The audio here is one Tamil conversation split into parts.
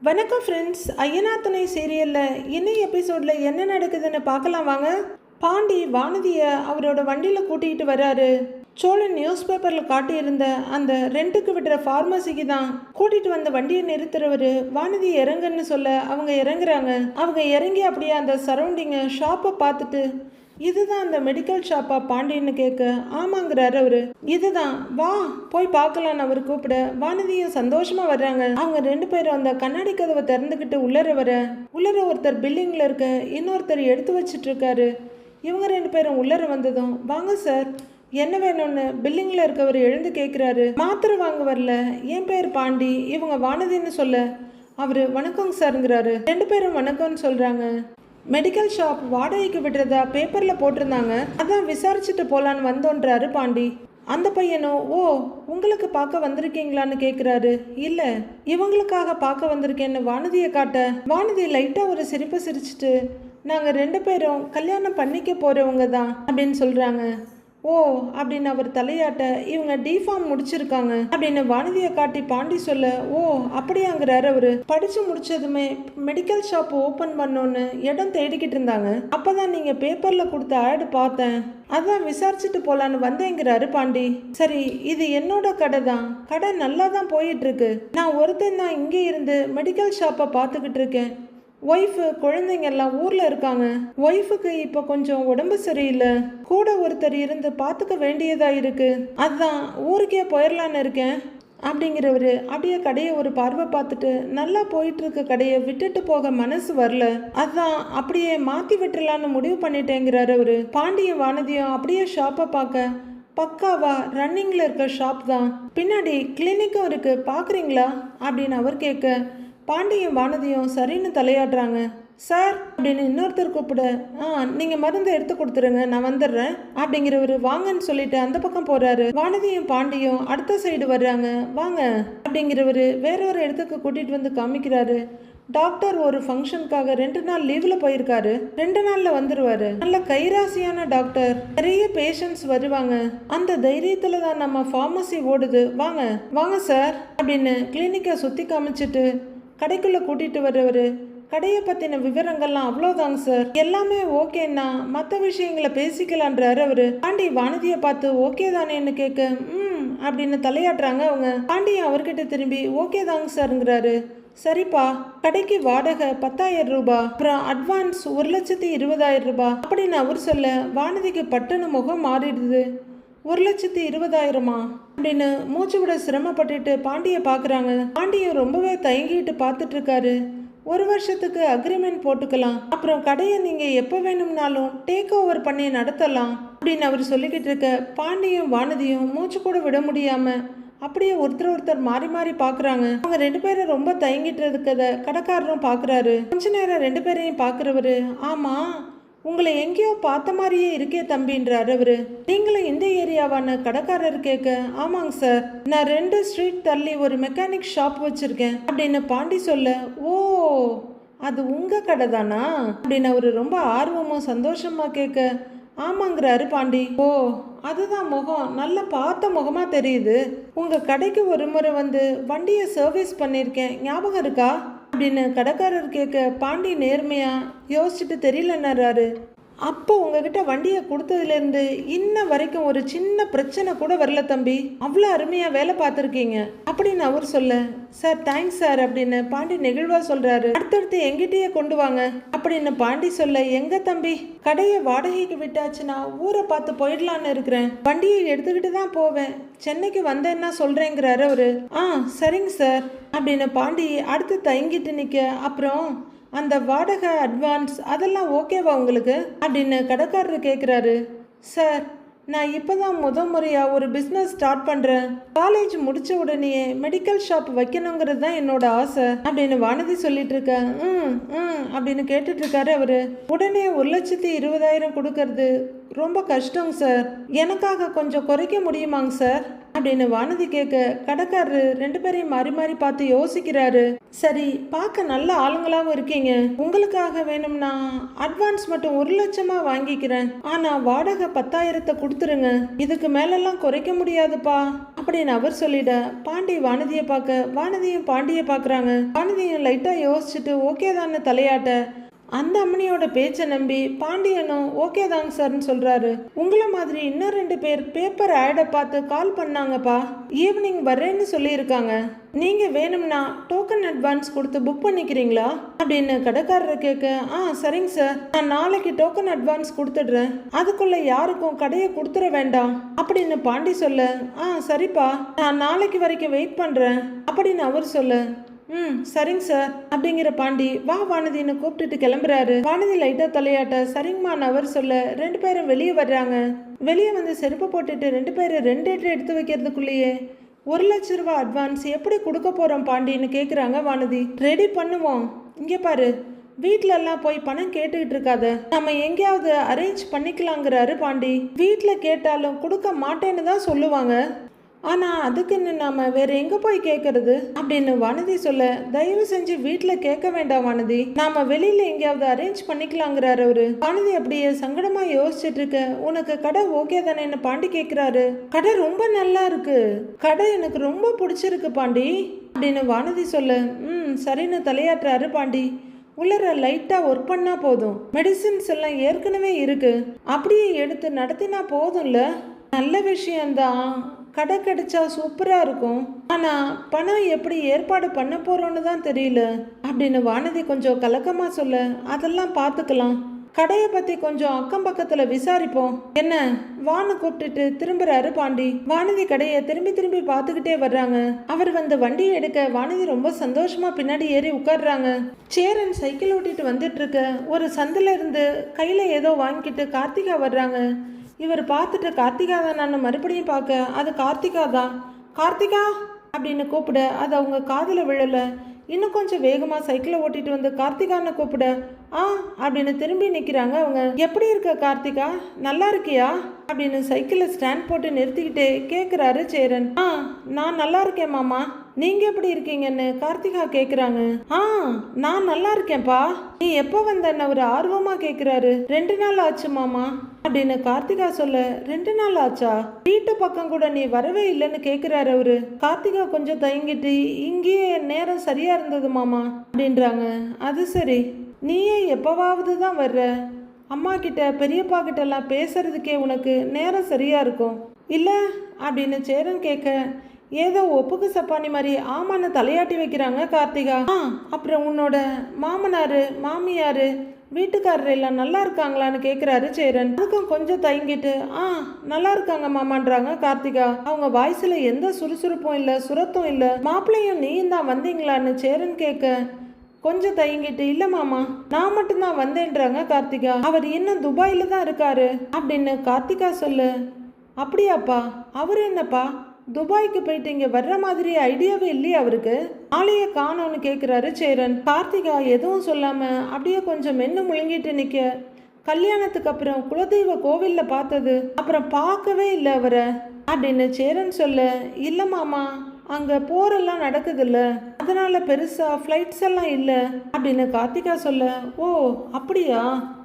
வணக்கம் ஃப்ரெண்ட்ஸ். ஐயனா துணை சீரியலில் இன்னும் எபிசோடில் என்ன நடக்குதுன்னு பார்க்கலாம் வாங்க. பாண்டி வானதியை அவரோட வண்டியில் கூட்டிகிட்டு வராரு. சோழன் நியூஸ் பேப்பரில் காட்டியிருந்த அந்த ரெண்ட்டுக்கு விடுற ஃபார்மசிக்கு தான் கூட்டிகிட்டு வந்த வண்டியை நிறுத்துறவர் வானதி இறங்குன்னு சொல்ல அவங்க இறங்குறாங்க. அவங்க இறங்கி அப்படியே அந்த சரௌண்டிங்கை ஷாப்பை பார்த்துட்டு இதுதான் அந்த மெடிக்கல் ஷாப்பா பாண்டின்னு கேட்க ஆமாங்கிறாரு அவரு. இதுதான், வா போய் பார்க்கலான்னு அவர் கூப்பிட வானதியும் சந்தோஷமா வர்றாங்க. அவங்க ரெண்டு பேரும் அந்த கண்ணாடி கதவை திறந்துக்கிட்டு உள்ளர ஒருத்தர் பில்லிங்ல இருக்க, இன்னொருத்தர் எடுத்து வச்சிட்டு இருக்காரு. இவங்க ரெண்டு பேரும் உள்ளர வந்ததும் வாங்க சார் என்ன வேணும்னு பில்லிங்ல இருக்கவர் எழுந்து கேட்குறாரு. மாத்திரை வாங்க வரல, என் பேர் பாண்டி, இவங்க வானதின்னு சொல்ல அவரு வணக்கங்க சார்ங்கிறாரு. ரெண்டு பேரும் வணக்கம்னு சொல்றாங்க. மெடிக்கல் ஷாப் வாடகைக்கு விடுறதா பேப்பரில் போட்டிருந்தாங்க, அதான் விசாரிச்சுட்டு போகலான்னு வந்தோன்றாரு பாண்டி. அந்த பையனும் ஓ உங்களுக்கு பார்க்க வந்திருக்கீங்களான்னு கேட்குறாரு. இல்லை இவங்களுக்காக பார்க்க வந்திருக்கேன்னு வானதியை காட்ட வானதி லைட்டாக ஒரு சிரிப்பை சிரிச்சிட்டு நாங்கள் ரெண்டு பேரும் கல்யாணம் பண்ணிக்க போகிறவங்க தான் அப்படின்னு சொல்கிறாங்க. ஓ அப்படின்னு அவர் தலையாட்ட இவங்க டிஃபார்ம் முடிச்சிருக்காங்க அப்படின்னு வானதியை காட்டி பாண்டி சொல்ல ஓ அப்படியாங்கிறாரு அவரு. படிச்சு முடிச்சதுமே மெடிக்கல் ஷாப் ஓபன் பண்ணோன்னு இடம் தேடிக்கிட்டு இருந்தாங்க. அப்பதான் நீங்க பேப்பர்ல கொடுத்த ஆட் பார்த்தேன், அதான் விசாரிச்சுட்டு போலான்னு வந்தேங்கிறாரு பாண்டி. சரி இது என்னோட கடை தான், கடை நல்லா தான் போயிட்டு இருக்கு. நான் ஒருத்தன் தான் இங்கே இருந்து மெடிக்கல் ஷாப்பை பார்த்துக்கிட்டு இருக்கேன். ஒய்ஃபு குழந்தைங்க எல்லாம் ஊர்ல இருக்காங்க. ஒய்ஃபுக்கு இப்போ கொஞ்சம் உடம்பு சரியில்லை, கூட ஒருத்தர் இருந்து பார்த்துக்க வேண்டியதா இருக்கு, அதுதான் ஊருக்கே போயிடலான்னு இருக்கேன் அப்படிங்கிறவரு அப்படியே கடையை ஒரு பார்வை பார்த்துட்டு நல்லா போயிட்டு இருக்க கடையை விட்டுட்டு போக மனசு வரல, அதான் அப்படியே மாத்தி விட்டுலான்னு முடிவு பண்ணிட்டேங்கிறாரு அவரு. பாண்டியும் வானதியும் அப்படியே ஷாப்பை பார்க்க பக்காவா ரன்னிங்ல இருக்க ஷாப் தான், பின்னாடி கிளினிக்கும் இருக்கு, பாக்குறீங்களா அப்படின்னு அவர் கேட்க பாண்டியும் வானதியும் சரின்னு தலையாடுறாங்க. சார் அப்படின்னு இன்னொருத்தர் கூப்பிட நீங்கள் மருந்து எடுத்து கொடுத்துருங்க நான் வந்துடுறேன் அப்படிங்கிறவர் வாங்கன்னு சொல்லிட்டு அந்த பக்கம் போகிறாரு. வானதியும் பாண்டியும் அடுத்த சைடு வர்றாங்க. வாங்க அப்படிங்கிறவர் வேற ஒரு இடத்துக்கு கூட்டிகிட்டு வந்து காமிக்கிறாரு. டாக்டர் ஒரு ஃபங்க்ஷனுக்காக 2 நாள் லீவில் போயிருக்காரு, 2 நாளில் வந்துடுவார். நல்ல கைராசியான டாக்டர், நிறைய பேஷண்ட்ஸ் வருவாங்க, அந்த தைரியத்தில் தான் நம்ம ஃபார்மசி ஓடுது. வாங்க வாங்க சார் அப்படின்னு கிளினிக்கை சுற்றி காமிச்சிட்டு கடைக்குள்ளே கூட்டிகிட்டு வர்றவர் கடையை பற்றின விவரங்கள்லாம் அவ்வளோதாங்க சார், எல்லாமே ஓகேன்னா மற்ற விஷயங்களை பேசிக்கலான்றாரு அவர். பாண்டி வானதியை பார்த்து ஓகே தானேன்னு கேட்க அப்படின்னு தலையாடுறாங்க அவங்க. பாண்டியன் அவர்கிட்ட திரும்பி ஓகே தாங்க சார்ங்கிறாரு. சரிப்பா, கடைக்கு வாடகை 10,000 ரூபாய், அப்புறம் அட்வான்ஸ் 1,20,000 ரூபாய் அப்படின்னு அவர் சொல்ல வானதிக்கு பட்டுன்னு முகம் மாறிடுது. 1,20,000 அப்படின்னு மூச்சு விட சிரமப்பட்டுட்டு பாண்டியை பார்க்குறாங்க. பாண்டியன் ரொம்பவே தயங்கிட்டு பார்த்துட்டு இருக்காரு. 1 வருஷத்துக்கு அக்ரிமெண்ட் போட்டுக்கலாம், அப்புறம் கடையை நீங்கள் எப்போ வேணும்னாலும் டேக் ஓவர் பண்ணி நடத்தலாம் அப்படின்னு அவர் சொல்லிக்கிட்டு இருக்க பாண்டியும் வானதியும் மூச்சு கூட விட முடியாமல் அப்படியே ஒருத்தர் மாறி மாறி பார்க்குறாங்க. அவங்க ரெண்டு பேரும் ரொம்ப தயங்கிட்டு இருக்கத கடைக்காரரும் பார்க்குறாரு. கொஞ்ச நேரம் ரெண்டு பேரையும் பார்க்குறவரு ஆமாம் உங்களை எங்கேயோ பார்த்த மாதிரியே இருக்கே தம்பின்றாரு அவரு. நீங்களும் இந்த ஏரியாவான கடைக்காரர் கேட்க ஆமாங்க சார், நான் 2 ஸ்ட்ரீட் தள்ளி ஒரு மெக்கானிக் ஷாப் வச்சிருக்கேன் அப்படின்னு பாண்டி சொல்ல ஓ அது உங்க கடை தானா அப்படின்னு அவரு ரொம்ப ஆர்வமும் சந்தோஷமா கேட்க ஆமாங்கிறாரு பாண்டி. ஓ அதுதான் முகம் நல்ல பார்த்த முகமா தெரியுது, உங்க கடைக்கு ஒரு முறை வந்து வண்டியை சர்வீஸ் பண்ணியிருக்கேன், ஞாபகம் இருக்கா அப்படின்னு கடைக்காரர் கேட்க பாண்டி நேர்மையா யோசிச்சுட்டு தெரியலன்னாரு. அப்போ உங்ககிட்ட வண்டியை கொடுத்ததுலேருந்து இன்ன வரைக்கும் ஒரு சின்ன பிரச்சனை கூட வரல தம்பி, அவ்வளோ அருமையாக வேலை பார்த்துருக்கீங்க அப்படின்னு அவர் சொல்ல சார் தேங்க்ஸ் சார் அப்படின்னு பாண்டி நெகிழ்வா சொல்றாரு. அடுத்தடுத்து எங்கிட்டயே கொண்டு வாங்க அப்படின்னு பாண்டி சொல்ல எங்க தம்பி கடையை வாடகைக்கு விட்டாச்சுன்னா ஊரை பார்த்து போயிடலான்னு இருக்கிறேன், வண்டியை எடுத்துக்கிட்டு தான் போவேன், சென்னைக்கு வந்தேன்னா சொல்றேங்கிறாரு அவரு. சரிங்க சார் அப்படின்னு பாண்டி அடுத்து தயங்கிட்டு நிற்க அப்புறம் அந்த வாடகை அட்வான்ஸ் அதெல்லாம் ஓகேவா உங்களுக்கு அப்படின்னு கடைக்காரர் கேட்குறாரு. சார் நான் இப்போ தான் முறையாக ஒரு பிஸ்னஸ் ஸ்டார்ட் பண்ணுறேன், காலேஜ் முடித்த உடனேயே மெடிக்கல் ஷாப் வைக்கணுங்கிறது தான் என்னோட ஆசை அப்படின்னு வானதி சொல்லிட்டு இருக்க அப்படின்னு கேட்டுட்டு இருக்காரு அவரு. உடனே 1,20,000 கொடுக்கறது ரொம்ப கஷ்டங்க சார், எனக்காக கொஞ்சம் குறைக்க முடியுமாங்க சார் அப்படின்னு வானதி கேட்க கடைக்காரரு 2 பேரையும் மாறி மாறி பார்த்து யோசிக்கிறாரு. சரி, பார்க்க நல்ல ஆளுங்களாவும் இருக்கீங்க. உங்களுக்காக வேணும்னா அட்வான்ஸ் மட்டும் 1 லட்சமா வாங்கிக்கிறேன். ஆனா வாடகை 10,000 கொடுத்துருங்க. இதுக்கு மேலெல்லாம் குறைக்க முடியாதுப்பா அப்படின்னு அவர் சொல்லிட பாண்டி வானதியை பார்க்க, வானதியும் பாண்டியை பார்க்குறாங்க. வானதியும் லைட்டா யோசிச்சுட்டு ஓகே தான்னு தலையாட்ட அந்த அம்மனியோட பேச்சை நம்பி பாண்டியனும் ஓகே தாங்க சார்ன்னு சொல்றாரு. உங்களை மாதிரி இன்னும் 2 பேர் பேப்பர் ஆடை பார்த்து கால் பண்ணாங்கப்பா. ஈவினிங் வர்றேன்னு சொல்லியிருக்காங்க. நீங்க வேணும்னா டோக்கன் அட்வான்ஸ் கொடுத்து புக் பண்ணிக்கிறீங்களா அப்படின்னு கடைக்காரரை கேட்க, சரிங்க சார், நான் நாளைக்கு டோக்கன் அட்வான்ஸ் கொடுத்துடுறேன். அதுக்குள்ள யாருக்கும் கடையை கொடுத்துட வேண்டாம் அப்படின்னு பாண்டி சொல்ல, சரிப்பா, நான் நாளைக்கு வரைக்கும் வெயிட் பண்றேன் அப்படின்னு அவர் சொல்ல, சரிங்க சார் அப்படிங்கிற பாண்டி வா வானதின்னு கூப்பிட்டுட்டு கிளம்புறாரு. வானதி லைட்டா தலையாட்ட சரிங்கம்மான்னு அவர் சொல்ல 2 பேரும் வெளியே வர்றாங்க. வெளியே வந்து செருப்பு போட்டுட்டு 2 பேரும் 2 எடுத்து வைக்கிறதுக்குள்ளேயே 1 லட்ச ரூபா அட்வான்ஸ் எப்படி கொடுக்க போறோம் பாண்டின்னு கேக்குறாங்க வானதி. ரெடி பண்ணுவோம், இங்க பாரு, வீட்ல எல்லாம் போய் பணம் கேட்டுக்கிட்டு இருக்காத, நம்ம எங்கேயாவது அரேஞ்ச் பண்ணிக்கலாங்கிறாரு பாண்டி. வீட்டுல கேட்டாலும் கொடுக்க மாட்டேன்னு தான் சொல்லுவாங்க. ஆனா அதுக்குன்னு நாம வேற எங்க போய் கேட்கறது அப்படின்னு வானதி சொல்ல, தயவு செஞ்சு வீட்டுல கேட்க வேண்டாம் வானதி, நாம வெளியில எங்கேயாவது அரேஞ்ச் பண்ணிக்கலாங்கிறாரு அவரு. வானதி அப்படியே சங்கடமா யோசிச்சுட்டு இருக்க, உனக்கு கடை ஓகே தானேன்னு பாண்டி கேக்குறாரு. கடை ரொம்ப நல்லா இருக்கு, கடை எனக்கு ரொம்ப பிடிச்சிருக்கு பாண்டி அப்படின்னு வானதி சொல்ல, சரின்னு தலையாட்டுறாரு பாண்டி. உள்ளர லைட்டா ஒர்க் பண்ணா போதும், மெடிசின்ஸ் எல்லாம் ஏற்கனவே இருக்கு, அப்படியே எடுத்து நடத்தினா போதும்ல. நல்ல விஷயம்தான், கடை கிடைச்சா சூப்பரா இருக்கும். ஆனா பணம் எப்படி ஏற்பாடு பண்ண போறோன்னு தான் தெரியல அப்படின்னு வானதி கொஞ்சம் கலக்கமா சொல்ல, அதெல்லாம் பார்த்துக்கலாம், கடையை பத்தி கொஞ்சம் அக்கம் பக்கத்துல விசாரிப்போம் என்ன வான்னு கூப்பிட்டுட்டு திரும்புறாரு பாண்டி. வானதி கடையை திரும்பி திரும்பி பார்த்துக்கிட்டே வர்றாங்க. அவர் வந்து வண்டியை எடுக்க வானதி ரொம்ப சந்தோஷமா பின்னாடி ஏறி உட்கார்றாங்க. சேரன் சைக்கிள் ஓட்டிட்டு வந்துட்டு இருக்க ஒரு சந்தில இருந்து கையில ஏதோ வாங்கிட்டு கார்த்திகா வர்றாங்க. இவர் பார்த்துட்டு கார்த்திகா தான் நான் மறுபடியும் பார்க்க, அது கார்த்திகா தான். கார்த்திகா அப்படின்னு கூப்பிட அது அவங்க காதில் விழல. இன்னும் கொஞ்சம் வேகமாக சைக்கிளை ஓட்டிட்டு வந்து கார்த்திகான்னு கூப்பிட அப்படின்னு திரும்பி நிற்கிறாங்க அவங்க. எப்படி இருக்க கார்த்திகா, நல்லா இருக்கியா அப்படின்னு சைக்கிளை ஸ்டாண்ட் போட்டு நிறுத்திக்கிட்டே கேட்குறாரு சேரன். நான் நல்லா இருக்கேன் மாமா, நீங்க எப்படி இருக்கீங்கன்னு கார்த்திகா கேக்குறாங்க. நான் நல்லா இருக்கேன்ப்பா, நீ எப்போ வந்தன்னு அவர் ஆர்வமா கேக்குறாரு. 2 நாள் ஆச்சு மாமா அப்படின்னு கார்த்திகா சொல்ல, 2 நாள் ஆச்சா, வீட்டு பக்கம் கூட நீ வரவே இல்லைன்னு கேக்குறாரு அவரு. கார்த்திகா கொஞ்சம் தயங்கிட்டு, இங்கேயே நேரம் சரியா இருந்தது மாமா அப்படின்றாங்க. அது சரி, நீயே எப்பவாவது தான் வர்ற, அம்மா கிட்ட பெரியப்பா கிட்ட எல்லாம் பேசுறதுக்கே உனக்கு நேரம் சரியா இருக்கும் இல்ல அப்படின்னு சேரன் கேட்க, ஏதோ ஒப்புக்கு சப்பானி மாதிரி ஆமான்னு தலையாட்டி வைக்கிறாங்க கார்த்திகா. அப்புறம் உன்னோட மாமனாரு மாமியாரு வீட்டுக்காரர் எல்லாம் நல்லா இருக்காங்களான்னு கேட்குறாரு சேரன். அதுக்கும் கொஞ்சம் தயங்கிட்டு நல்லா இருக்காங்க மாமான்றாங்க கார்த்திகா. அவங்க வாய்ஸ்ல எந்த சுறுசுறுப்பும் இல்லை, சுரத்தும் இல்லை. மாப்பிள்ளையும் நீயும் தான் வந்தீங்களான்னு சேரன் கேட்க கொஞ்சம் தயங்கிட்டு, இல்ல மாமா நான் மட்டும்தான் வந்தேன்றாங்க கார்த்திகா. அவர் இன்னும் துபாயில தான் இருக்காரு அப்படின்னு கார்த்திகா சொல்லு. அப்படியாப்பா, அவரு என்னப்பா துபாய்க்கு போயிட்டு இங்க வர்ற மாதிரி ஐடியாவே இல்லையா அவருக்கு, ஆளைய காணோன்னு கேக்குறாரு சேரன். கார்த்திகா எதுவும் சொல்லாம அப்படியே கொஞ்சம் மென்னு முழுங்கிட்டு நிக்க, கல்யாணத்துக்கு அப்புறம் குலதெய்வ கோவில்ல பார்த்தது, அப்புறம் பார்க்கவே இல்லை அவரை அப்படின்னு சேரன் சொல்ல, இல்ல மாமா அங்க போரெல்லாம் நடக்குது இல்ல, அதனால பெருசா ஃப்ளைட்ஸ் எல்லாம் இல்ல அப்படின்னு கார்த்திகா சொல்ல, ஓ அப்படியா,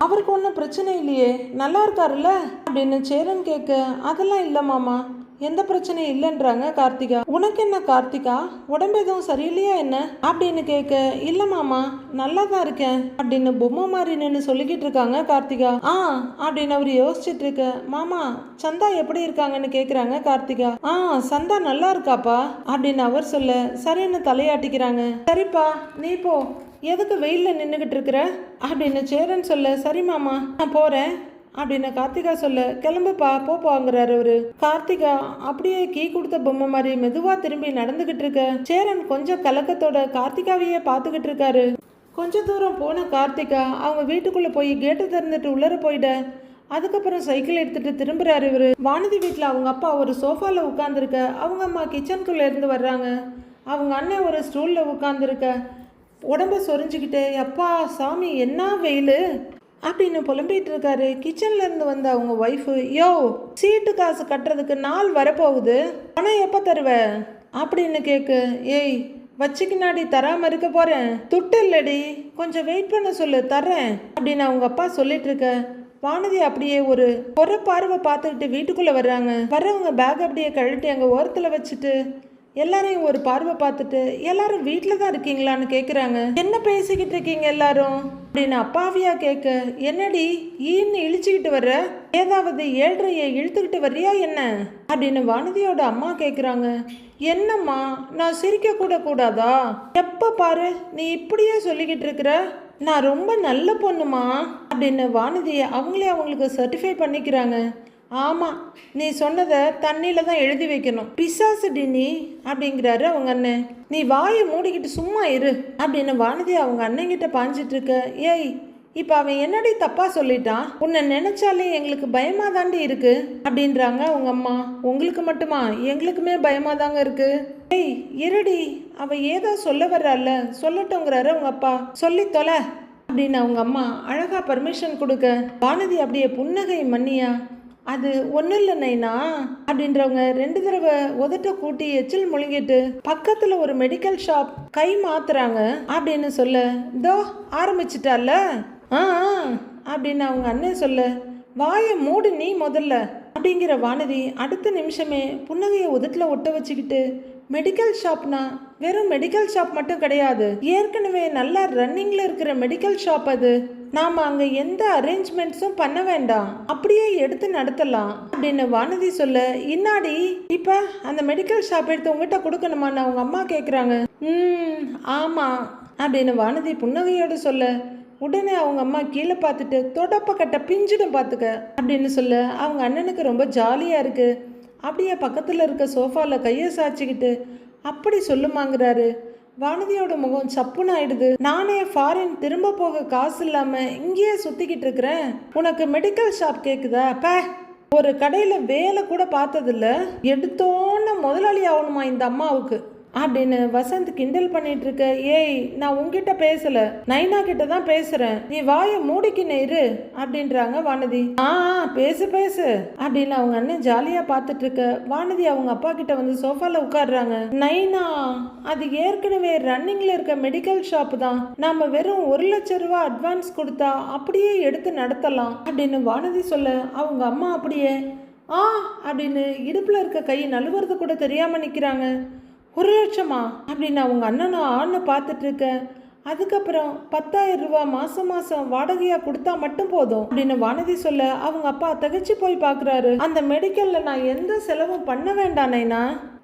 அவருக்கு ஒன்றும் பிரச்சனை இல்லையே, நல்லா இருக்காருல்ல அப்படின்னு சேரன் கேட்க, அதெல்லாம் இல்லை மாமா, எந்த பிரச்சனையும் இல்லைன்றாங்க கார்த்திகா. உனக்கு என்ன கார்த்திகா, உடம்பு எதுவும் சரியில்லையா என்ன அப்படின்னு கேட்க, இல்ல மாமா நல்லா தான் இருக்கேன் அப்படின்னு பொம்மை மாதிரி நின்று சொல்லிக்கிட்டு இருக்காங்க கார்த்திகா. அப்படின்னு அவர் யோசிச்சுட்டு இருக்க, மாமா சந்தா எப்படி இருக்காங்கன்னு கேக்குறாங்க கார்த்திகா. சந்தா நல்லா இருக்காப்பா அப்படின்னு அவர் சொல்ல, சரின்னு தலையாட்டிக்கிறாங்க. சரிப்பா நீ போ, எதுக்கு வெயில்ல நின்றுகிட்டு இருக்கிற அப்படின்னு சேரன் சொல்ல, சரி மாமா நான் போறேன் அப்படின்னு கார்த்திகா சொல்ல, கிளம்புப்பா போப்பாங்கிறாரு அவரு. கார்த்திகா அப்படியே கீ கொடுத்த பொம்மை மாதிரி மெதுவா திரும்பி நடந்துகிட்டு இருக்க, சேரன் கொஞ்சம் கலக்கத்தோட கார்த்திகாவையே பார்த்துக்கிட்டு இருக்காரு. கொஞ்ச தூரம் போன கார்த்திகா அவங்க வீட்டுக்குள்ள போய் கேட்டு திறந்துட்டு உள்ளர போயிட, அதுக்கப்புறம் சைக்கிள் எடுத்துட்டு திரும்புறாரு இவரு. வானதி வீட்டில் அவங்க அப்பா ஒரு சோஃபால உட்காந்துருக்க, அவங்க அம்மா கிச்சனுக்குள்ள இருந்து வர்றாங்க. அவங்க அண்ணன் ஒரு ஸ்டூல்ல உட்காந்துருக்க, உடம்ப சொரிஞ்சுக்கிட்டு, அப்பா சாமி என்ன வெயில், அப்படின்னு புலம்பிட்டு இருக்காரு. கிச்சன்ல இருந்து வந்த அவங்க ஒய்ஃபு, யோ சீட்டு காசு கட்டுறதுக்கு நாள் வரப்போகுது, பணம் எப்போ தருவ அப்படின்னு கேட்கு. ஏய் வச்சுக்கினாடி தராம இருக்க போறேன், துட்டு இல்லடி, கொஞ்சம் வெயிட் பண்ண சொல்லு, தர்றேன் அப்படின்னு அவங்க அப்பா சொல்லிட்டு இருக்க. வானதி அப்படியே ஒரு பார்வை பார்த்துக்கிட்டு வீட்டுக்குள்ள வர்றாங்க. வர்றவங்க பேக் அப்படியே கழட்டி அங்கே ஓரத்தில் வச்சுட்டு எல்லாரையும் ஒரு பார்வை பார்த்துட்டு, எல்லாரும் வீட்டில் தான் இருக்கீங்களான்னு கேட்குறாங்க. என்ன பேசிக்கிட்டு இருக்கீங்க எல்லாரும் அப்படின்னு அப்பாவியா கேட்க. என்னடி ஈன்னு இழிச்சுக்கிட்டு வர்ற, ஏதாவது ஏழ்றையை இழுத்துக்கிட்டு வர்றியா என்ன அப்படின்னு வானதியோட அம்மா கேட்குறாங்க. என்னம்மா நான் சிரிக்க கூட கூடாதா, எப்போ பாரு நீ இப்படியே சொல்லிக்கிட்டு இருக்கிற, நான் ரொம்ப நல்ல பொண்ணுமா அப்படின்னு வானதியை அவங்களுக்கு சர்டிஃபை பண்ணிக்கிறாங்க. ஆமாம் நீ சொன்னதை தண்ணியில் தான் எழுதி வைக்கணும், பிசாசுடி நீ அப்படிங்கிறாரு அவங்க அண்ணன். நீ வாயை மூடிக்கிட்டு சும்மா இரு அப்படின்னு வானதி அவங்க அண்ணங்கிட்ட பாஞ்சிட்டு இருக்க. ஏய் இப்போ அவன் என்னடி தப்பா சொல்லிட்டான், உன்னை நினைச்சாலே எங்களுக்கு பயமா தாண்டி இருக்கு அப்படின்றாங்க அவங்க அம்மா. உங்களுக்கு மட்டுமா, எங்களுக்குமே பயமா தாங்க இருக்கு. ஏய் இருடி, அவ ஏதோ சொல்ல வர்றால, சொல்லட்டுங்கிறாரு அவங்க அப்பா. சொல்லி தொலை அப்படின்னு அவங்க அம்மா அழகா பர்மிஷன் கொடுக்க. வானதி அப்படியே புன்னகை மன்னியா. அது ஒன்றும் இல்லை நைனா அப்படின்றவங்க 2 தடவை உதட்ட கூட்டி எச்சில் முழுங்கிட்டு பக்கத்தில் ஒரு மெடிக்கல் ஷாப் கை மாத்துறாங்க அப்படின்னு சொல்ல. இதோ ஆரம்பிச்சிட்டால அப்படின்னு அவங்க அண்ணன் சொல்ல. வாயை மூடு நீ முதல்ல அப்படிங்கிற வானதி அடுத்த நிமிஷமே புன்னகையை உதட்டில் ஒட்ட வச்சுக்கிட்டு, மெடிக்கல் ஷாப்னா வெறும் மெடிக்கல் ஷாப் மட்டும் கிடையாது, ஏற்கனவே நல்லா ரன்னிங்ல இருக்கிற மெடிக்கல் ஷாப் அது, நாம அங்க எந்த அரேஞ்ச்மெண்ட்ஸும் பண்ண வேண்டாம், அப்படியே எடுத்து நடத்தலாம் அப்படின்னு வானதி சொல்ல. இன்னாடி இப்ப அந்த மெடிக்கல் ஷாப் எடுத்து உங்ககிட்ட கொடுக்கணுமான்னு அவங்க அம்மா கேக்குறாங்க. ஆமா அப்படின்னு வானதி புன்னகையோடு சொல்ல. உடனே அவங்க அம்மா கீழே பார்த்துட்டு, தொடப்ப கட்ட பிஞ்சிடும் பார்த்துக்க அப்படின்னு சொல்ல. அவங்க அண்ணனுக்கு ரொம்ப ஜாலியாக இருக்கு. அப்படியே பக்கத்தில் இருக்க சோஃபாவில் கையை சாய்ச்சிக்கிட்டு அப்படி சொல்லுமாங்கிறாரு. வானதியோட முகம் சப்புன்னு ஆயிடுது. நானே ஃபாரின் திரும்ப போக காசு இல்லாமல் இங்கேயே சுற்றிக்கிட்டு இருக்கிறேன், உனக்கு மெடிக்கல் ஷாப் கேட்குதா? பே, ஒரு கடையில் வேலை கூட பார்த்ததில்ல, எடுத்தோன்னு முதலாளி ஆகணுமா இந்த அம்மாவுக்கு அப்படின்னு வசந்த் கிண்டல் பண்ணிட்டு இருக்க. ஏய் நான் உங்ககிட்ட பேசல, நைனா கிட்ட தான் பேசுறேன், நீ வாயை மூடிக்கின்னு இரு அப்படின்றாங்க வானதி. பேசு பேசு அப்படின்னு அவங்க அண்ணன் ஜாலியா பார்த்துட்டு இருக்க. வானதி அவங்க அப்பா கிட்ட வந்து சோஃபால உட்காடுறாங்க. நைனா அது ஏற்கனவே ரன்னிங்ல இருக்க மெடிக்கல் ஷாப் தான், நாம வெறும் 1 லட்சம் ரூபாய் அட்வான்ஸ் கொடுத்தா அப்படியே எடுத்து நடத்தலாம் அப்படின்னு வானதி சொல்ல. அவங்க அம்மா அப்படியே அப்படின்னு இடுப்புல இருக்க கை நழுவுறது கூட தெரியாம நிக்கிறாங்க. 1 லட்சமா அப்படின்னு அவங்க அண்ணனும் ஆன்னு பார்த்துட்டு இருக்க. அதுக்கப்புறம் 10,000 ரூபாய் மாசம் வாடகையா கொடுத்தா மட்டும் போதும் அப்படின்னு வானதி சொல்ல. அவங்க அப்பா தகச்சு போய் பார்க்குறாரு. அந்த மெடிக்கல்ல நான் எந்த செலவும் பண்ண வேண்டானேனா,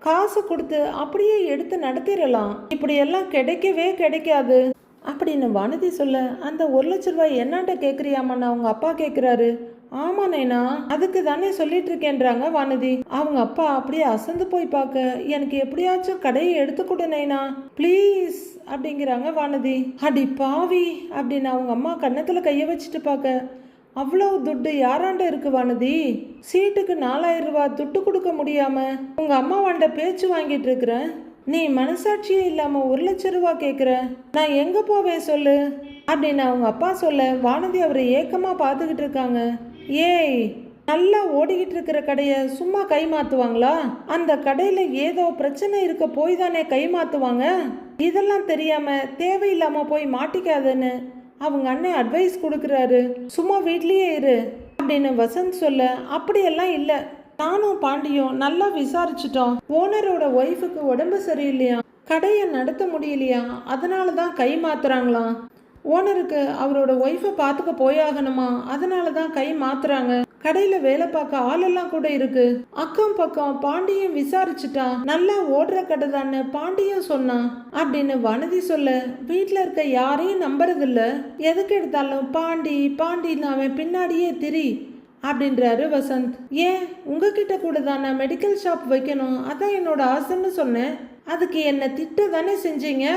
காசு கொடுத்து அப்படியே எடுத்து நடத்திடலாம், இப்படி எல்லாம் கிடைக்கவே கிடைக்காது அப்படின்னு வானதி சொல்ல. அந்த 1 லட்ச ரூபாய் என்னாண்ட கேட்குறியாமான்னு அவங்க அப்பா கேட்குறாரு. ஆமா நைனா, அதுக்கு தானே சொல்லிட்டு இருக்கேன்றாங்க வானதி. அவங்க அப்பா அப்படியே அசந்து போய் பார்க்க, எனக்கு எப்படியாச்சும் கடையை எடுத்து கொடு நைனா ப்ளீஸ் அப்படிங்கிறாங்க வானதி. அடி பாவி அப்படின்னு அவங்க அம்மா கன்னத்துல கைய வச்சுட்டு பார்க்க. அவ்வளவு துட்டு யாராண்ட இருக்கு வானதி, சீட்டுக்கு 4,000 ரூபாய் துட்டு கொடுக்க முடியாம உங்க அம்மாவாண்ட பேச்சு வாங்கிட்டு இருக்கிறேன், நீ மனசாட்சியே இல்லாம 1 லட்ச ரூபாய் கேட்குற, நான் எங்க போவேன் சொல்லு அப்படின்னு அவங்க அப்பா சொல்ல. வானதி அவரை ஏக்கமா பார்த்துக்கிட்டு இருக்காங்க. ஏய் நல்லா ஓடிக்கிட்டு இருக்கிற கடையை சும்மா கை மாத்துவாங்களா, அந்த கடையில ஏதோ பிரச்சனை இருக்க போய் தானே கை மாத்துவாங்க, இதெல்லாம் தெரியாம தேவையில்லாம போய் மாட்டிக்காதன்னு அவங்க அண்ணன் அட்வைஸ் கொடுக்குறாரு. சும்மா வீட்லயே இரு அப்படின்னு வசந்த் சொல்ல. அப்படியெல்லாம் இல்லை, நானும் பாண்டியும் நல்லா விசாரிச்சிட்டோம், ஓனரோட ஒய்ஃபுக்கு உடம்பு சரியில்லையா, கடையை நடத்த முடியலையா, அதனால தான் கை மாத்துறாங்களாம், ஓனருக்கு அவரோட ஒய்ஃபை பார்த்துக்க போயாகணுமா, அதனால தான் கை மாத்துறாங்க, கடையில் வேலை பார்க்க ஆளெல்லாம் கூட இருக்கு, அக்கம் பக்கம் பாண்டியும் விசாரிச்சுட்டான், நல்லா ஓடுற கடை தானே பாண்டியும் சொன்னான் அப்படின்னு வனதி சொல்ல. வீட்டில் இருக்க யாரையும் நம்புறதில்ல, எதுக்கு எடுத்தாலும் பாண்டின்னு அவன் பின்னாடியே திரி அப்படின்றாரு வசந்த். ஏன் உங்ககிட்ட கூட தான் நான் மெடிக்கல் ஷாப் வைக்கணும், அதான் என்னோட ஆசைன்னு சொன்னேன், அதுக்கு என்ன திட்ட தானே செஞ்சீங்க,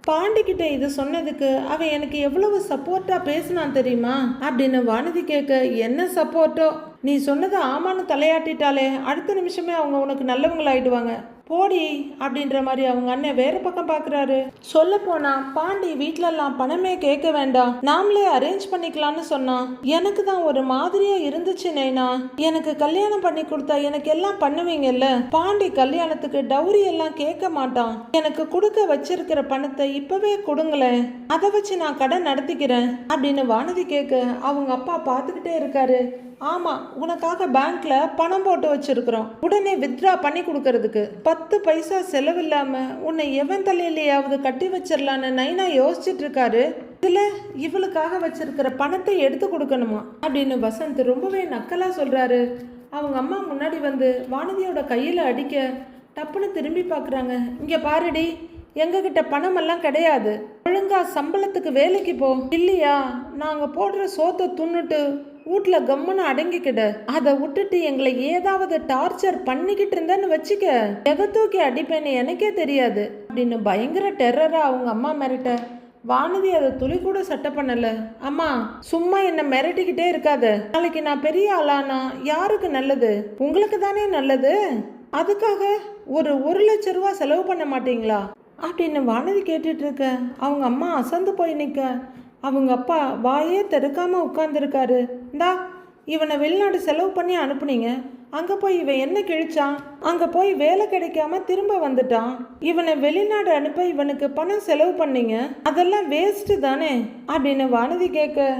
பாண்டிக்கிட்ட இது சொன்னதுக்கு அவன் எனக்கு எவ்வளவு சப்போர்ட்டா பேசினான் தெரியுமா அப்படின்னு வானதி கேட்க. என்ன சப்போர்ட்டோ, நீ சொன்னதை ஆமான்னு தலையாட்டிட்டாலே அடுத்த நிமிஷமே அவங்க உனக்கு நல்லவங்களாயிடுவாங்க போடி அப்படின்ற மாதிரி அவங்க அண்ணன் வேற பக்கம் பார்க்குறாரு. சொல்ல போனா பாண்டி வீட்டிலலாம் பணமே கேட்க வேண்டாம், நாமளே அரேஞ்ச் பண்ணிக்கலாம்னு சொன்னான். எனக்கு தான் ஒரு மாதிரியா இருந்துச்சு நைனா. எனக்கு கல்யாணம் பண்ணி கொடுத்தா எனக்கு எல்லாம் பண்ணுவீங்கல்ல. பாண்டி கல்யாணத்துக்கு டவுரி எல்லாம் கேட்க மாட்டான். எனக்கு கொடுக்க வச்சிருக்கிற பணத்தை இப்பவே கொடுங்களேன், அதை வச்சு நான் கடன் நடத்திக்கிறேன் அப்படின்னு வானதி கேட்க அவங்க அப்பா பார்த்துக்கிட்டே இருக்காரு. ஆமா, உனக்காக பேங்க்ல பணம் போட்டு வச்சிருக்கிறோம், உடனே வித்ரா பண்ணி கொடுக்கறதுக்கு 10 பைசா செலவில்லாம உன்னை எவன் தலையிலேயாவது கட்டி வச்சிடலான்னு நைனா யோசிச்சுட்டு இருக்காரு. இதுல இவளுக்காக வச்சிருக்கிற பணத்தை எடுத்து கொடுக்கணுமா அப்படின்னு வசந்த் ரொம்பவே நக்கலா சொல்றாரு. அவங்க அம்மா முன்னாடி வந்து வானதியோட கையில அடிக்க டப்புன்னு திரும்பி பார்க்குறாங்க. இங்க பாருடி, எங்ககிட்ட பணம் எல்லாம் கிடையாது, ஒழுங்கா சம்பளத்துக்கு வேலைக்கு போ, இல்லையா நாங்க போடுற சோத்தை துண்ணுட்டு வீட்டில் கம்முன்னு அடங்கிக்கிட, அதை விட்டுட்டு எங்களை ஏதாவது டார்ச்சர் பண்ணிக்கிட்டு இருந்தேன்னு வச்சுக்க, எதை தூக்கி அடிப்பேன்னு எனக்கே தெரியாது அப்படின்னு பயங்கர டெரரா அவங்க அம்மா மிரட்ட வானதி அதை துளி கூட சட்டை பண்ணல. அம்மா சும்மா என்ன மிரட்டிக்கிட்டே இருக்காத, நாளைக்கு நான் பெரிய ஆளானா யாருக்கு நல்லது? உங்களுக்கு தானே நல்லது. அதுக்காக ஒரு 1,00,000 ரூபா செலவு பண்ண மாட்டீங்களா அப்படின்னு வானதி கேட்டுட்டு இருக்க அவங்க அம்மா அசந்து போய் நிற்க அவங்க அப்பா வாயே தெருக்காம உட்கார்ந்துருக்காரு. இந்தா இவனை வெளிநாடு செலவு பண்ணி அனுப்புனீங்க, அங்கே போய் இவன் என்ன கிழிச்சான்? அங்கே போய் வேலை கிடைக்காம திரும்ப வந்துட்டான். இவனை வெளிநாடு அனுப்ப இவனுக்கு பணம் செலவு பண்ணீங்க, அதெல்லாம் வேஸ்ட்டு தானே அப்படின்னு வானதி கேட்க,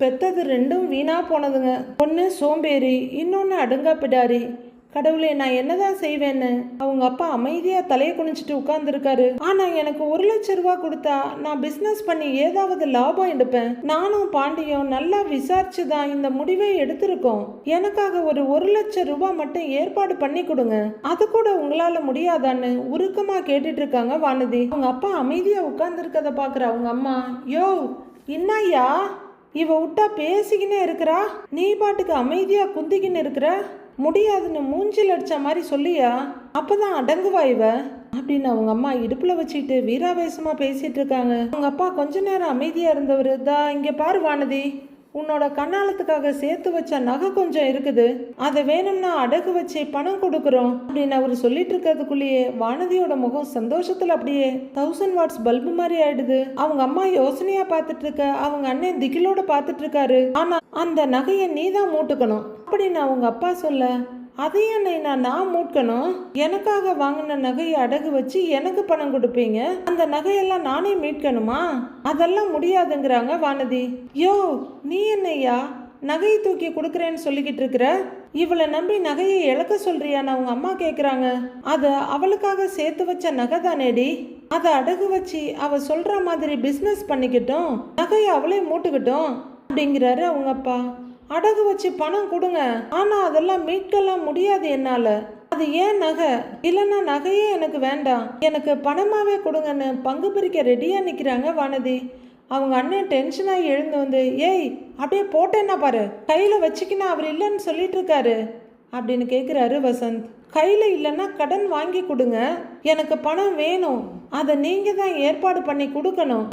பெத்தது 2ம் வீணா போனதுங்க. ஒன்று சோம்பேறி, இன்னொன்று அடங்கா பிடாரி. கடவுளே நான் என்னதான் செய்வேன்னு அவங்க அப்பா அமைதியா தலையை குனிச்சிட்டு உட்கார்ந்துருக்காரு. ஆனா எனக்கு 1,00,000 ரூபா கொடுத்தா நான் பிசினஸ் பண்ணி ஏதாவது லாபம் எடுப்பேன். நானும் பாண்டியும் நல்லா விசாரிச்சு தான் இந்த முடிவே எடுத்திருக்கோம். எனக்காக ஒரு 1,00,000 ரூபாய் மட்டும் ஏற்பாடு பண்ணி கொடுங்க, அது கூட உங்களால முடியாதான்னு உருக்கமா கேட்டுட்டு இருக்காங்க வானதி. அவங்க அப்பா அமைதியா உட்கார்ந்துருக்கத பாக்குற அவங்க அம்மா, யோ என்னய்யா இவ விட்டா பேசிக்கினே இருக்கிறா, நீ பாட்டுக்கு அமைதியா குந்திக்கின்னு இருக்கிற, முடியாதுன்னு மூஞ்சில் அடிச்ச மாதிரி சொல்லியா, அப்பதான் அடங்குவா இவ அப்படின்னு அவங்க அம்மா இடுப்புல வச்சுக்கிட்டு வீராவேசமா பேசிட்டு இருக்காங்க. அவங்க அப்பா கொஞ்ச நேரம் அமைதியா இருந்தவர், தான் இங்க பாரு வானதி, உன்னோட கண்ணாலத்துக்காக சேர்த்து வச்ச நகை கொஞ்சம் இருக்குது, அதை வேணும்னா அடகு வச்சு பணம் கொடுக்குறோம் அப்படின்னு அவர் சொல்லிட்டு இருக்கிறதுக்குள்ளேயே வானதியோட முகம் சந்தோஷத்துல அப்படியே 1000 வாட்ஸ் பல்பு மாதிரி ஆயிடுது. அவங்க அம்மா யோசனையா பார்த்துட்டு இருக்க அவங்க அண்ணன் திகிலோட பார்த்துட்டு இருக்காரு. ஆனா அந்த நகையை நீ தான் மூட்டுக்கணும் அப்படின்னு அவங்க அப்பா சொல்ல, அதையும் நான் மூட்கணும், எனக்காக வாங்கின நகையை அடகு வச்சு எனக்கு பணம் கொடுப்பீங்க, அந்த நகையெல்லாம் நானே மீட்கணுமா? அதெல்லாம் முடியாதுங்கிறாங்க வானதி. யோ நீ என்னையா நகையை தூக்கி கொடுக்குறேன்னு சொல்லிக்கிட்டு இருக்கிற, இவளை நம்பி நகையை இழக்க சொல்றியான்னு அவங்க அம்மா கேட்குறாங்க. அதை அவளுக்காக சேர்த்து வச்ச நகை தானேடி, அதை அடகு வச்சு அவ சொல்ற மாதிரி பிஸ்னஸ் பண்ணிக்கிட்டோம், நகையை அவளே மூட்டுக்கிட்டோம் அப்படிங்கிறாரு அவங்க அப்பா. அடகு வச்சு பணம் கொடுங்க, ஆனா அதெல்லாம் மீட்கலாம் முடியாது என்னால, அது ஏன் நகை, இல்லைன்னா நகையே எனக்கு வேண்டாம், எனக்கு பணமாவே கொடுங்கன்னு பங்கு பிரிக்க ரெடியா நிக்கிறாங்க வானதி. அவங்க அண்ணன் டென்ஷனாகி எழுந்து வந்து, ஏய் அப்படியே போட்டேன்னா பாரு, கையில வச்சுக்கினா அவர் இல்லைன்னு சொல்லிட்டு இருக்காரு அப்படின்னு கேட்குறாரு வசந்த். கையில் இல்லைன்னா கடன் வாங்கி கொடுங்க, எனக்கு பணம் வேணும், அதை நீங்க தான் ஏற்பாடு பண்ணி கொடுக்கணும்.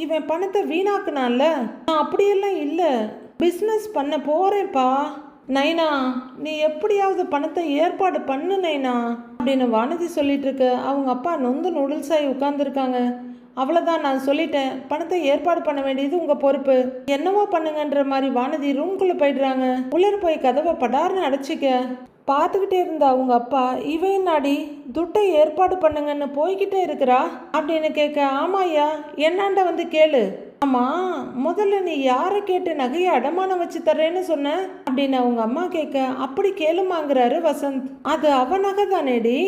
இவன் பணத்தை வீணாக்குனான்ல, நான் அப்படியெல்லாம் இல்லை, பிஸ்னஸ் பண்ண போறேன்ப்பா. நைனா நீ எப்படியாவது பணத்தை ஏற்பாடு பண்ணு நைனா அப்படின்னு வானதி சொல்லிட்டு இருக்க அவங்க அப்பா நொந்து நூடுல்ஸாகி உட்கார்ந்துருக்காங்க. அவ்வளோதான், நான் சொல்லிட்டேன், பணத்தை ஏற்பாடு பண்ண வேண்டியது உங்கள் பொறுப்பு, என்னவோ பண்ணுங்கன்ற மாதிரி வானதி ரூம்குள்ளே போயிடுறாங்க. உள்ளே போய் கதவை படார்னு அடைச்சிக்க பார்த்துக்கிட்டே இருந்த அவங்க அப்பா, இவன் நாடி துட்டை ஏற்பாடு பண்ணுங்கன்னு போய்கிட்டே இருக்கிறா அப்படின்னு கேட்க, ஆமாய்யா என்னாண்ட வந்து கேளு. ஆமா முதல்ல நீ யாரை கேட்டு நகையை அடமானம் வச்சு தர்றேன்னு சொன்ன அப்படின்னு அவங்க அம்மா கேட்க, அப்படி கேளுமாங்கிறாரு வசந்த். அது அவ நகை தானேடி,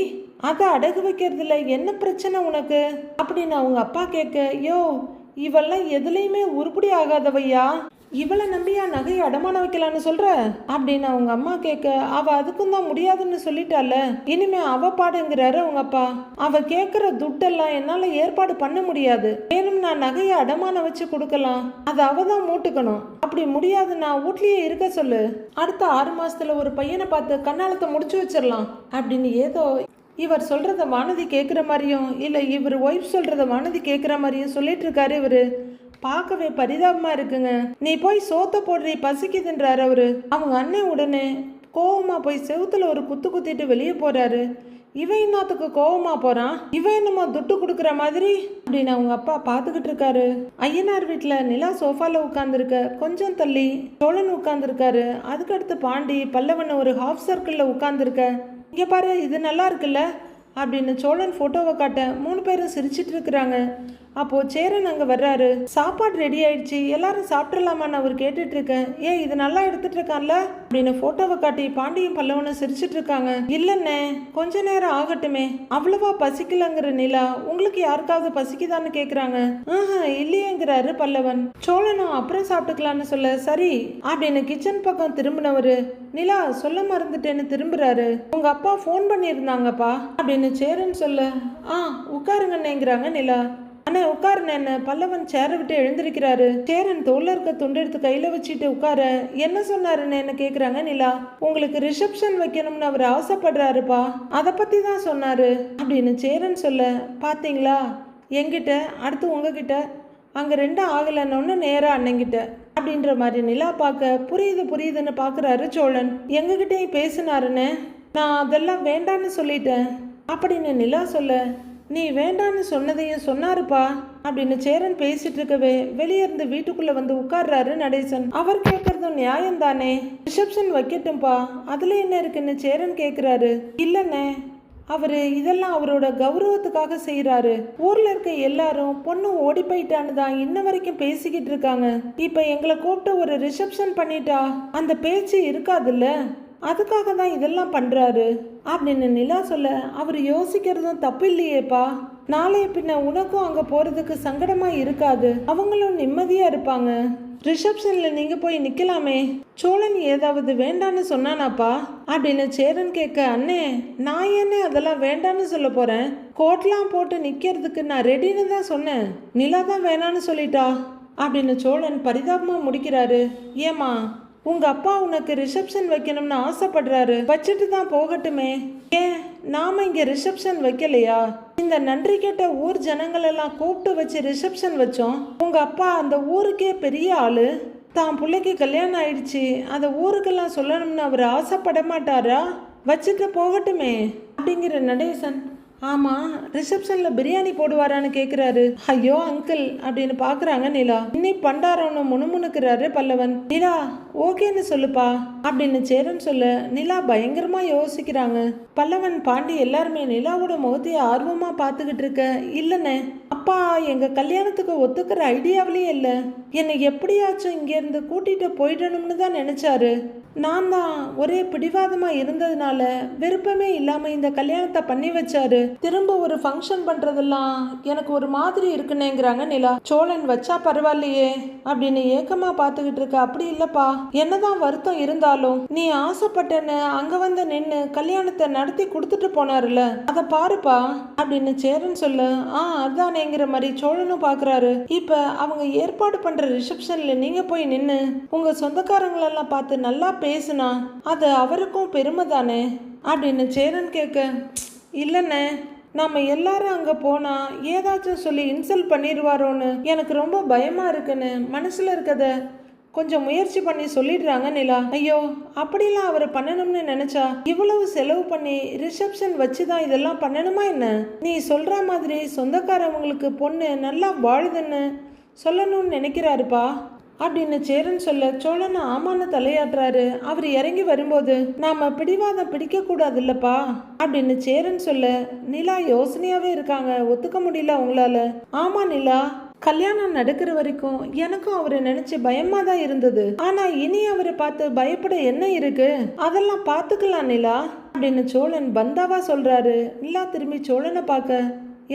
அதை அடகு வைக்கிறதுல என்ன பிரச்சனை உனக்கு அப்படின்னு அவங்க அப்பா கேட்க, யோ இவெல்லாம் எதுலையுமே உருப்படி ஆகாதவையா, இவளை நம்பியா நகையை அடமானம் வைக்கலான்னு சொல்ற அப்படின்னு அவங்க அம்மா கேட்க, அவ அதுக்கும் தான் முடியாதுன்னு சொல்லிட்டால, இனிமே அவ பாடுங்கிறாரு அவங்க அப்பா. அவ கேட்குற துட்டெல்லாம் என்னால ஏற்பாடு பண்ண முடியாது, மேலும் நான் நகையை அடமானம் வச்சு கொடுக்கலாம், அதை அவ தான் மூட்டுக்கணும், அப்படி முடியாது நான் வீட்லயே இருக்க சொல்லு, அடுத்த 6 மாசத்துல ஒரு பையனை பார்த்து கண்ணாலத்தை முடிச்சு வச்சிடலாம் அப்படின்னு ஏதோ இவர் சொல்றத வானதி கேட்குற மாதிரியும் இல்லை இவர் ஒய்ஃப் சொல்றத வானதி கேட்குற மாதிரியும் சொல்லிட்டு இருக்காரு இவரு. பார்க்கவே பரிதாபமா இருக்குங்க. நீ போய் சோத்த போடுறீ பசிக்குதுன்றாரு அவரு. அவங்க அண்ணன் உடனே கோவமா போய் செவுத்துல ஒரு குத்து குத்திட்டு வெளியே போறாரு. இவன் என்னத்துக்கு கோவமா போறான், இவன் என்னமோ துட்டு கொடுக்குற மாதிரி அப்படின்னு அவங்க அப்பா பார்த்துக்கிட்டு இருக்காரு. ஐயனார் வீட்டுல நிலா சோஃபால உட்கார்ந்துருக்க, கொஞ்சம் தள்ளி சோழன் உட்கார்ந்துருக்காரு. அதுக்கடுத்து பாண்டி பல்லவன் ஒரு ஹாஃப் சர்க்கிள்ல உட்கார்ந்துருக்க. இங்க பாரு, இது நல்லா இருக்குல்ல அப்படின்னு சோழன் போட்டோவை காட்ட 3 பேரும் சிரிச்சிட்டு இருக்கிறாங்க. அப்போ சேரன் அங்க வர்றாரு. சாப்பாடு ரெடி ஆயிடுச்சு, எல்லாரும் சாப்பிட்றலாமான்னு அவர் கேட்டுட்டு இருக்கேன். ஏன் இது நல்லா எடுத்துட்டு இருக்கான்ல அப்படின்னு போட்டோவை காட்டி பாண்டியும் பல்லவனும் சிரிச்சிட்டு இருக்காங்க. இல்லன்னே, கொஞ்ச நேரம் ஆகட்டுமே, அவ்வளவா பசிக்கலங்கிற நிலா, உங்களுக்கு யாருக்காவது பசிக்குதான்னு கேக்குறாங்க. இல்லையேங்கிறாரு பல்லவன். சோழனும் அப்புறம் சாப்பிட்டுக்கலான்னு சொல்ல சரி அப்படின்னு கிச்சன் பக்கம் திரும்பினவரு நிலா சொல்ல மறந்துட்டேன்னு திரும்புறாரு. உங்க அப்பா போன் பண்ணியிருந்தாங்கப்பா அப்படின்னு சேரன் சொல்ல உட்காருங்கன்னுங்கிறாங்க நிலா. அண்ணே உட்காருன்னு பல்லவன் சேரை விட்டு எழுந்திருக்கிறாரு. சேரன் தோல்ல இருக்க துண்டு எடுத்து கையில வச்சுட்டு உட்கார. என்ன சொன்னாருன்னு கேக்குறாங்க நிலா. உங்களுக்கு ரிசப்ஷன் வைக்கணும்னு அவர் ஆசைப்படுறாருப்பா, அதை பத்தி தான் சொன்னாரு அப்படின்னு சேரன் சொல்ல. பாத்தீங்களா, என்கிட்ட அடுத்து உங்ககிட்ட, அங்க 2 ஆகலன்னு நேரா அண்ணங்கிட்ட அப்படின்ற மாதிரி நிலா பார்க்க புரியுதுன்னு பாக்குறாரு சோழன். எங்ககிட்டயும் பேசினாருன்னு நான் அதெல்லாம் வேண்டான்னு சொல்லிட்டேன் அப்படின்னு நிலா சொல்ல. நீ வேண்டான்னு சொன்னதையும் சொன்னாருப்பா அப்படின்னு சேரன் பேசிட்டு இருக்கவே வெளியே இருந்து வீட்டுக்குள்ள வந்து உட்கார்றாரு நடேசன். அவர் கேட்கறதும் நியாயம் தானே, ரிசப்ஷன் வைக்கட்டும்பா, அதுல என்ன இருக்குன்னு சேரன் கேக்குறாரு. இல்லண்ணே, அவரு இதெல்லாம் அவரோட கௌரவத்துக்காக செய்யறாரு. ஊர்ல இருக்க எல்லாரும் பொண்ணு ஓடி போயிட்டான்னு தான் இன்ன வரைக்கும் பேசிக்கிட்டு இருக்காங்க. இப்ப எங்களை கூப்பிட்டு ஒரு ரிசப்ஷன் பண்ணிட்டா அந்த பேச்சு இருக்காதுல்ல, அதுக்காக தான் இதெல்லாம் பண்றாரு அப்படின்னு நிலா சொல்ல. அவர் யோசிக்கிறதும் தப்பு இல்லையேப்பா, நாளைய பின்ன உனக்கும் அங்க போறதுக்கு சங்கடமா இருக்காது, அவங்களும் நிம்மதியா இருப்பாங்க. ரிசப்ஷன்ல நீங்க போய் நிக்கலாமே. சோழன் ஏதாவது வேண்டான்னு சொன்னானாப்பா அப்படின்னு சேரன் கேட்க. அண்ணே, நான் என்ன அதெல்லாம் வேண்டான்னு சொல்ல போறேன், கோட்லாம் போட்டு நிக்கிறதுக்கு நான் ரெடின்னு தான் சொன்னேன், நிலா தான் வேணான்னு சொல்லிட்டா அப்படின்னு சோழன் பரிதாபமா முடிக்கிறாரு. ஏமா, உங்க அப்பா உனக்கு ரிசப்ஷன் வைக்கணும்னு ஆசைப்படுறாரு, வச்சுட்டு தான் போகட்டுமே. ஏன் நாம இங்க ரிசப்ஷன் வைக்கலையா? இந்த நன்றி கேட்ட ஊர் ஜனங்கள் எல்லாம் கூப்பிட்டு வச்சு ரிசப்ஷன் வச்சோம். உங்க அப்பா அந்த ஊருக்கே பெரிய ஆளு, தான் பிள்ளைக்கு கல்யாணம் ஆயிடுச்சு, அதை ஊருக்கெல்லாம் சொல்லணும்னு அவர் ஆசைப்பட மாட்டாரா? வச்சுட்டு போகட்டுமே அப்படிங்கிற நடேசன். ஆமா, ரிசப்ஷன்ல பிரியாணி போடுவாரான்னு கேக்குறாரு. ஐயோ அங்கிள் அப்படின்னு பாக்குறாங்க நிலா. இன்னைக்கு பண்டாரம்னு முணுமுணுக்கிறாரு பல்லவன். நிலா ஓகேன்னு சொல்லுப்பா அப்படின்னு சேரன் சொல்ல. நிலா பயங்கரமா யோசிக்கிறாங்க. பல்லவன் பாண்டி எல்லாருமே நிலாவோட முகத்தைய ஆர்வமா பாத்துக்கிட்டு இருக்க. இல்லண்ணே, அப்பா எங்க கல்யாணத்துக்கு ஒத்துக்கிற ஐடியாவிலேயே இல்ல, என்னை எப்படியாச்சும் இங்க இருந்து கூட்டிட்டு போயிடணும்னு தான் நினைச்சாரு. நான் தான் ஒரே பிடிவாதமா இருந்ததுனால விருப்பமே இல்லாம இந்த கல்யாணத்தை பண்ணி வச்சாரு. திரும்ப ஒரு ஃபங்க்ஷன் பண்றதெல்லாம் எனக்கு ஒரு மாதிரி இருக்குன்னேங்கிறாங்க நிலா. சோழன் வச்சா பரவாயில்லையே அப்படின்னு ஏக்கமா பாத்துக்கிட்டு இருக்க. அப்படி இல்லப்பா, என்னதான் வருத்தம் இருந்தாலும் நீ ஆசைப்பட்டன்னு அங்க வந்து நின்னு கல்யாணத்தை நடத்தி கொடுத்துட்டு போனாருல, அதை பாருப்பா அப்படின்னு சேரன் சொல்ல. அதானேங்கிற மாதிரி சோழனும் பாக்குறாரு. இப்ப அவங்க ஏற்பாடு பண்ற ரிசப்ஷன்ல நீங்க போய் நின்னு உங்க சொந்தக்காரங்களெல்லாம் பார்த்து நல்லா பேசுனா அது அவருக்கும் பெருமை தானே அப்படின்னு சேரன் கேட்க. இல்லைண்ணே, நம்ம எல்லாரும் அங்கே போனால் ஏதாச்சும் சொல்லி இன்சல்ட் பண்ணிடுவாரோன்னு எனக்கு ரொம்ப பயமாக இருக்குன்னு மனசில் இருக்கத கொஞ்சம் முயற்சி பண்ணி சொல்லிடுறாங்க நிலா. ஐயோ, அப்படிலாம் அவர் பண்ணணும்னு நினைச்சா இவ்வளவு செலவு பண்ணி ரிசப்ஷன் வச்சு தான் இதெல்லாம் பண்ணணுமா என்ன? நீ சொல்கிற மாதிரி சொந்தக்காரவங்களுக்கு பொண்ணு நல்லா வாழுதுன்னு சொல்லணும்னு நினைக்கிறாருப்பா அப்படின்னு சேரன் சொல்ல. சோழன் ஆமான்னு தலையாட்டுறாரு. அவர் இறங்கி வரும்போது நாம பிடிவாதம் பிடிக்க கூடாது இல்லப்பா அப்படின்னு சேரன் சொல்ல. நிலா யோசனையாவே இருக்காங்க. ஒத்துக்க முடியல அவங்களால. ஆமா நிலா, கல்யாணம் நடக்கிற வரைக்கும் எனக்கும் அவரை நினைச்சு பயமா தான் இருந்தது. ஆனா இனி அவரை பார்த்து பயப்பட என்ன இருக்கு, அதெல்லாம் பார்த்துக்கலாம் நிலா அப்படின்னு சோழன் பந்தாவா சொல்றாரு. நிலா திரும்பி சோழனை பார்க்க.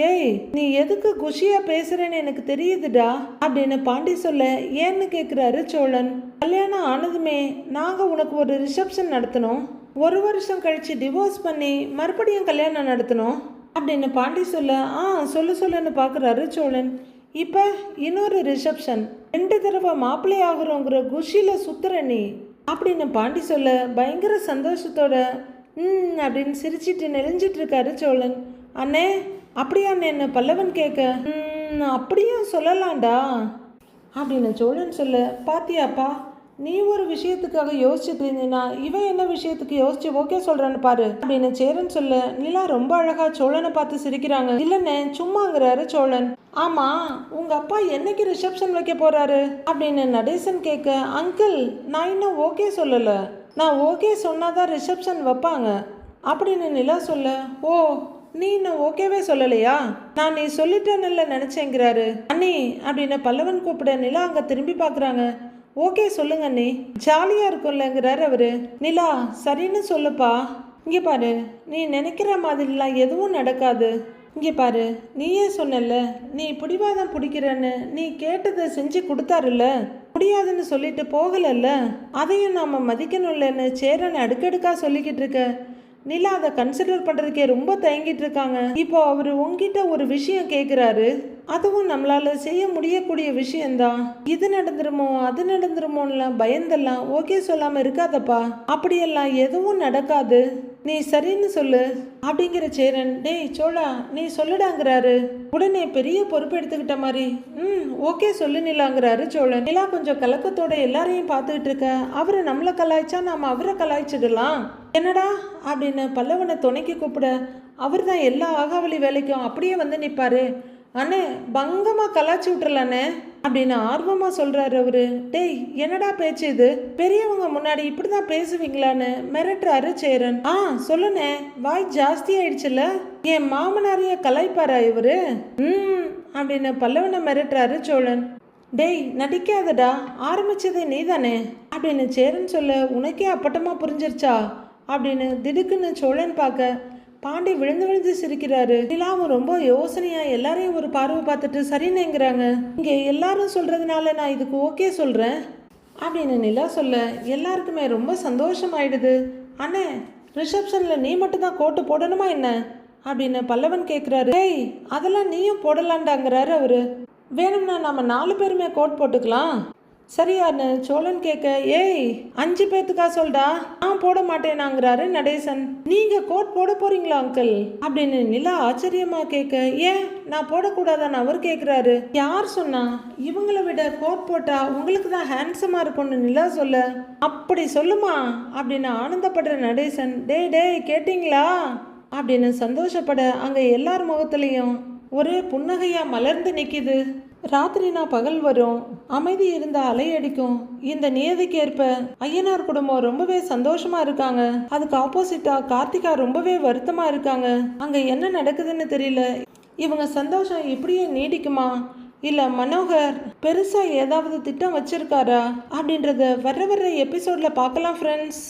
ஏய், நீ எதுக்கு குஷியா பேசுறேன்னு எனக்கு தெரியுதுடா அப்படின்னு பாண்டி சொல்ல. ஏன்னு கேக்குறாரு சோழன். கல்யாணம் ஆனதுமே நாங்க உனக்கு ஒரு ரிசப்ஷன் நடத்தணும், 1 வருஷம் கழிச்சு டிவோர்ஸ் பண்ணி மறுபடியும் கல்யாணம் நடத்தணும் அப்படின்னு பாண்டி சொல்ல. சொல்லுன்னு பாக்குறாரு சோழன். இப்ப இன்னொரு ரிசப்ஷன், 2 தடவை மாப்பிள்ளை ஆகுறோங்கிற குஷியில சுத்துற நீ அப்படின்னு பாண்டி சொல்ல. பயங்கர சந்தோஷத்தோட அப்படின்னு சிரிச்சிட்டு நெளிஞ்சிட்டு இருக்காரு சோழன். அண்ணே அப்படியான்னு என்ன பல்லவன் கேட்க. அப்படியும் சொல்லலாம்டா அப்படின்னு சோழன் சொல்ல. பாத்தியாப்பா, நீ ஒரு விஷயத்துக்காக யோசிச்சுட்டு இருந்தீனா இவன் என்ன விஷயத்துக்கு யோசிச்சு ஓகே சொல்றான்னு பாரு அப்படின்னு சேரன் சொல்ல நிலா ரொம்ப அழகா சோழனை பார்த்து சிரிக்கிறாங்க. இல்லைன்னு சும்மாங்கிறாரு சோழன். ஆமா, உங்க அப்பா என்னைக்கு ரிசப்ஷன் வைக்க போறாரு அப்படின்னு நடேசன் கேட்க, அங்கிள் நான் இன்னும் ஓகே சொல்லல, நான் ஓகே சொன்னாதான் ரிசப்ஷன் வைப்பாங்க அப்படின்னு நிலா சொல்ல, ஓ நீ இன்னும் ஓகேவே சொல்லலையா, நான் நீ சொல்லிட்டேன்னு நினைச்சேங்கிறாரு. அண்ணி அப்படின்னு பல்லவன் கூப்பிட நிலா அங்க திரும்பி பாக்குறாங்க. ஓகே சொல்லுங்க அண்ணி, ஜாலியா இருக்கும்லங்கிறாரு அவரு. நிலா சரின்னு சொல்லுப்பா, இங்க பாரு நீ நினைக்கிற மாதிரிலாம் எதுவும் நடக்காது. இங்கே பாரு, நீயே சொன்னல நீ பிடிவாதம் பிடிக்கிறன்னு, நீ கேட்டதை செஞ்சு கொடுத்தாருல்ல, முடியாதுன்னு சொல்லிட்டு போகலல்ல, அதையும் நாம மதிக்கணும்லன்னு சேரன் அடுக்கடுக்கா சொல்லிக்கிட்டு இருக்க. நிலா அதை கன்சிடர் பண்றதுக்கே ரொம்ப தயங்கிட்டு இருக்காங்க. இப்போ அவரு உங்ககிட்ட ஒரு விஷயம் கேட்குறாரு, அதுவும் நம்மளால செய்ய முடியக்கூடிய விஷயம்தான். இது நடந்துருமோ அது நடந்துருமோன்னுலாம் பயந்தெல்லாம் ஓகே சொல்லாம இருக்காதப்பா, அப்படியெல்லாம் எதுவும் நடக்காது, நீ சரின்னு சொல்லு அப்படிங்கிற சேரன். டேய் சோழா நீ சொல்லுடாங்கிறாரு. உடனே பெரிய பொறுப்பு எடுத்துக்கிட்ட மாதிரி ஓகே சொல்லு நிலாங்கிறாரு சோழன். நிலா கொஞ்சம் கலக்கத்தோட எல்லாரையும் பார்த்துக்கிட்டு இருக்க. அவரு நம்மளை கலாய்ச்சா நாம அவரை கலாய்ச்சிடலாம் என்னடா அப்படின்னு பல்லவனை துணைக்கு கூப்பிட, அவர் தான் எல்லா ஆகாவளி வேலைக்கும் அப்படியே வந்து நிற்பாரு. அண்ணே பங்கமா கலாச்சி விட்டுறலானே அப்படின்னு ஆர்வமா சொல்றாரு அவரு. டேய் என்னடா பேச்சு இது, பெரியவங்க முன்னாடி இப்படிதான் பேசுவீங்களான்னு மிரட்டுறாரு சேரன். சொல்லுனே, வாய் ஜாஸ்தி ஆயிடுச்சுல, என் மாமனாரைய கலாய்ப்பாரா இவரு அப்படின்னு பல்லவனை மிரட்டுறாரு சோழன். டேய் நடிக்காதடா, ஆரம்பிச்சதே நீ தானே அப்படின்னு சேரன் சொல்ல, உனக்கே அப்பட்டமா புரிஞ்சிருச்சா அப்படின்னு திடுக்குன்னு சோழன் பார்க்க பாண்டி விழுந்து விழுந்து சிரிக்கிறாரு. நிலாவும் ரொம்ப யோசனையா எல்லாரையும் ஒரு பார்வை பார்த்துட்டு சரின்னுங்கிறாங்க. இங்கே எல்லாரும் சொல்றதுனால நான் இதுக்கு ஓகே சொல்றேன் அப்படின்னு நிலா சொல்ல எல்லாருக்குமே ரொம்ப சந்தோஷமாயிடுது. அண்ணே ரிசப்ஷன்ல நீ மட்டும் தான் கோட்டு போடணுமா என்ன அப்படின்னு பல்லவன் கேட்குறாரு. ஏய் அதெல்லாம் நீயும் போடலான்டாங்கிறாரு அவரு. வேணும்னா நம்ம 4 பேருமே கோட் போட்டுக்கலாம் சரியான்னு சோழன் கேட்க, ஏய் 5 பேத்துக்கா சொல்டா, நான் போட மாட்டேனாங்கிறாரு நடேசன். நீங்க கோட் போட போறீங்களா அங்கிள் அப்படின்னு நிலா ஆச்சரியமா கேட்க, ஏன் நான் போடக்கூடாதான்னு அவர் கேட்குறாரு. யார் சொன்னா, இவங்களை விட கோட் போட்டா உங்களுக்கு தான் ஹேண்ட்ஸமா இருக்கும்னு நிலா சொல்ல, அப்படி சொல்லுமா அப்படின்னு ஆனந்தப்படுற நடேசன். டேய் கேட்டீங்களா அப்படின்னு சந்தோஷப்பட அங்க எல்லார் முகத்திலையும் ஒரே புன்னகையா மலர்ந்து நிக்குது. ராத்திரினா பகல் வரும், அமைதி இருந்த அலையடிக்கும். இந்த நியதிக்கு ஏற்ப ஐயனார் குடும்பம் ரொம்பவே சந்தோஷமா இருக்காங்க. அதுக்கு ஆப்போசிட்டா கார்த்திகா ரொம்பவே வருத்தமா இருக்காங்க. அங்க என்ன நடக்குதுன்னு தெரியல. இவங்க சந்தோஷம் இப்படியே நீடிக்குமா, இல்ல மனோகர் பெருசா ஏதாவது திட்டம் வச்சிருக்காரா அப்படின்றத வர்ற எபிசோட்ல பார்க்கலாம் ஃப்ரெண்ட்ஸ்.